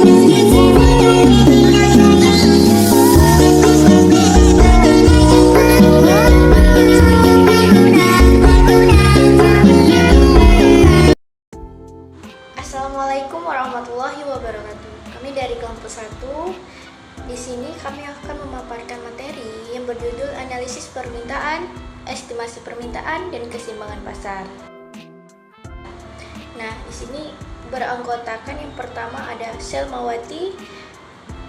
Assalamualaikum warahmatullahi wabarakatuh. Kami dari kelompok 1. Di sini kami akan memaparkan materi yang berjudul analisis permintaan, estimasi permintaan, dan keseimbangan pasar. Nah, di sini beranggotakan yang pertama ada Selmawati,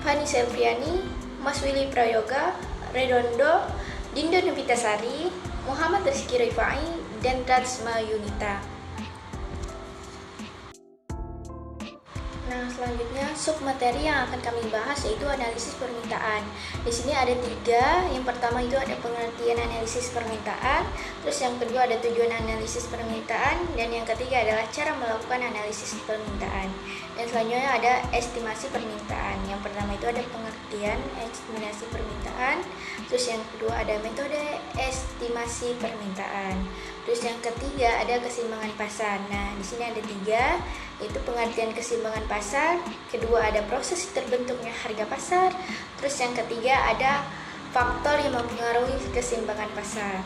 Fani Selviani, Mas Willy Prayoga, Redondo, Dindo Novitasari, Muhammad Rizky Rifai, dan Ratsma Yunita. Nah, selanjutnya submateri yang akan kami bahas yaitu analisis permintaan. Di sini ada 3. Yang pertama itu ada pengertian analisis permintaan, terus yang kedua ada tujuan analisis permintaan, dan yang ketiga adalah cara melakukan analisis permintaan. Dan selanjutnya ada estimasi permintaan. Yang pertama itu ada pengertian estimasi permintaan, terus yang kedua ada metode estimasi permintaan. Terus yang ketiga ada keseimbangan pasar. Nah, di sini ada 3, yaitu pengertian keseimbangan pasar, kedua ada proses terbentuknya harga pasar, terus yang ketiga ada faktor yang mempengaruhi keseimbangan pasar.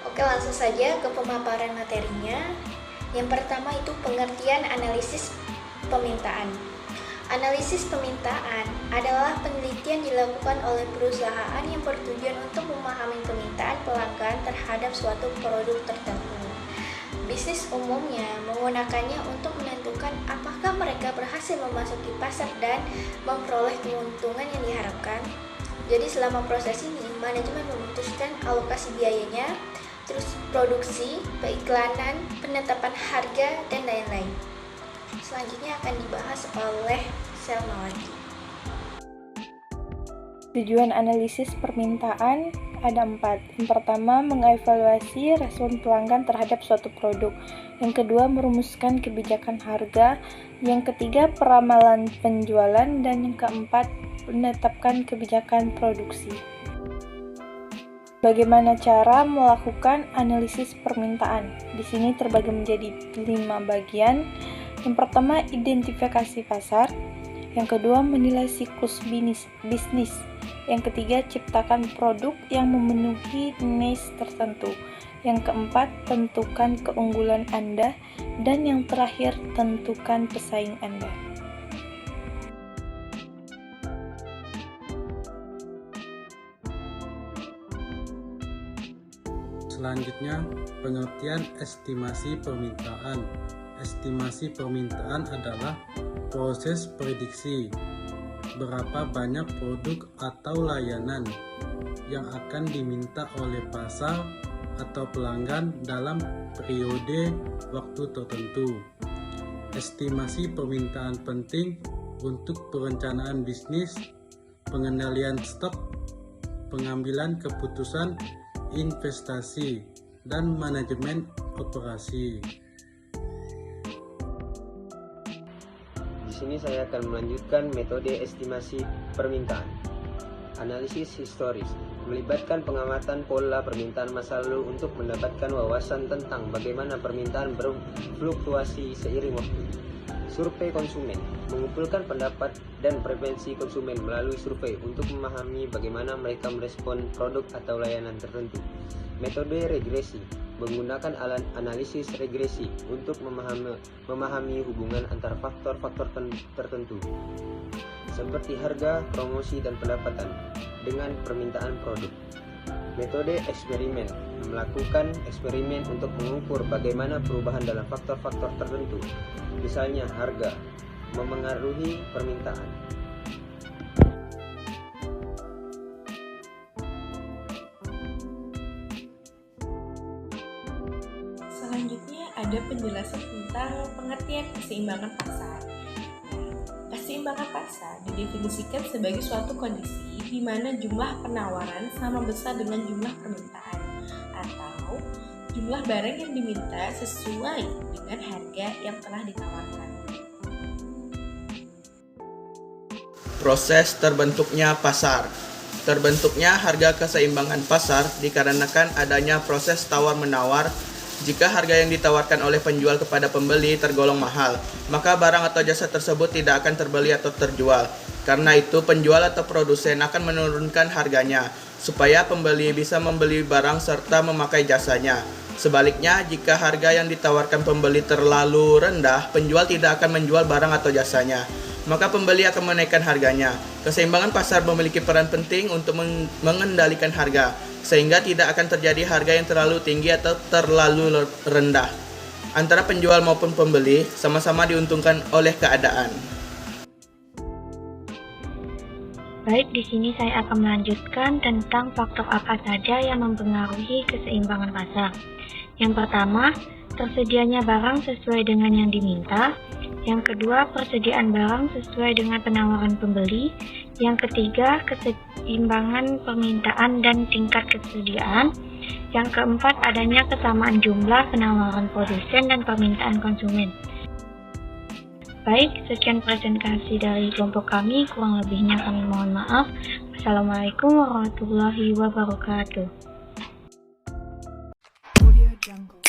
Oke, langsung saja ke pemaparan materinya. Yang pertama itu pengertian analisis permintaan. Analisis permintaan adalah penelitian dilakukan oleh perusahaan yang bertujuan untuk memahami permintaan pelanggan terhadap suatu produk tertentu. Bisnis umumnya menggunakannya untuk menentukan apakah mereka berhasil memasuki pasar dan memperoleh keuntungan yang diharapkan. Jadi selama proses ini, manajemen memutuskan alokasi biayanya, terus produksi, periklanan, penetapan harga, dan lain-lain. Selanjutnya akan dibahas oleh Selmawati. Tujuan analisis permintaan ada 4. Yang pertama, mengevaluasi respon pelanggan terhadap suatu produk. Yang kedua, merumuskan kebijakan harga. Yang ketiga, peramalan penjualan. Dan yang keempat, menetapkan kebijakan produksi. Bagaimana cara melakukan analisis permintaan? Di sini terbagi menjadi 5 bagian. Yang pertama, identifikasi pasar. Yang kedua, menilai siklus bisnis. Yang ketiga, ciptakan produk yang memenuhi niche tertentu. Yang keempat, tentukan keunggulan Anda. Dan yang terakhir, tentukan pesaing Anda. Selanjutnya, pengertian estimasi permintaan. Estimasi permintaan adalah proses prediksi berapa banyak produk atau layanan yang akan diminta oleh pasar atau pelanggan dalam periode waktu tertentu. Estimasi permintaan penting untuk perencanaan bisnis, pengendalian stok, pengambilan keputusan investasi, dan manajemen operasi. Di sini saya akan melanjutkan metode estimasi permintaan. Analisis historis melibatkan pengamatan pola permintaan masa lalu untuk mendapatkan wawasan tentang bagaimana permintaan berfluktuasi seiring waktu. Survei konsumen mengumpulkan pendapat dan preferensi konsumen melalui survei untuk memahami bagaimana mereka merespon produk atau layanan tertentu. Metode regresi menggunakan alat analisis regresi untuk memahami hubungan antar faktor-faktor tertentu seperti harga, promosi, dan pendapatan dengan permintaan produk. Metode eksperimen melakukan eksperimen untuk mengukur bagaimana perubahan dalam faktor-faktor tertentu, misalnya harga, memengaruhi permintaan. Selanjutnya ada penjelasan tentang pengertian keseimbangan pasar. Keseimbangan pasar didefinisikan sebagai suatu kondisi di mana jumlah penawaran sama besar dengan jumlah permintaan, atau jumlah barang yang diminta sesuai dengan harga yang telah ditawarkan. Proses terbentuknya pasar. Terbentuknya harga keseimbangan pasar dikarenakan adanya proses tawar-menawar. Jika harga yang ditawarkan oleh penjual kepada pembeli tergolong mahal, maka barang atau jasa tersebut tidak akan terbeli atau terjual. Karena itu, penjual atau produsen akan menurunkan harganya, supaya pembeli bisa membeli barang serta memakai jasanya. Sebaliknya, jika harga yang ditawarkan pembeli terlalu rendah, penjual tidak akan menjual barang atau jasanya, maka pembeli akan menaikkan harganya. Keseimbangan pasar memiliki peran penting untuk mengendalikan harga, sehingga tidak akan terjadi harga yang terlalu tinggi atau terlalu rendah. Antara penjual maupun pembeli sama-sama diuntungkan oleh keadaan. Baik, di sini saya akan melanjutkan tentang faktor apa saja yang mempengaruhi keseimbangan pasar. Yang pertama, tersedianya barang sesuai dengan yang diminta. Yang kedua, persediaan barang sesuai dengan penawaran pembeli. Yang ketiga, keseimbangan permintaan dan tingkat kesediaan. Yang keempat, adanya kesamaan jumlah penawaran produsen dan permintaan konsumen. Baik, sekian presentasi dari kelompok kami. Kurang lebihnya kami mohon maaf. Wassalamualaikum warahmatullahi wabarakatuh. Audio Jungle.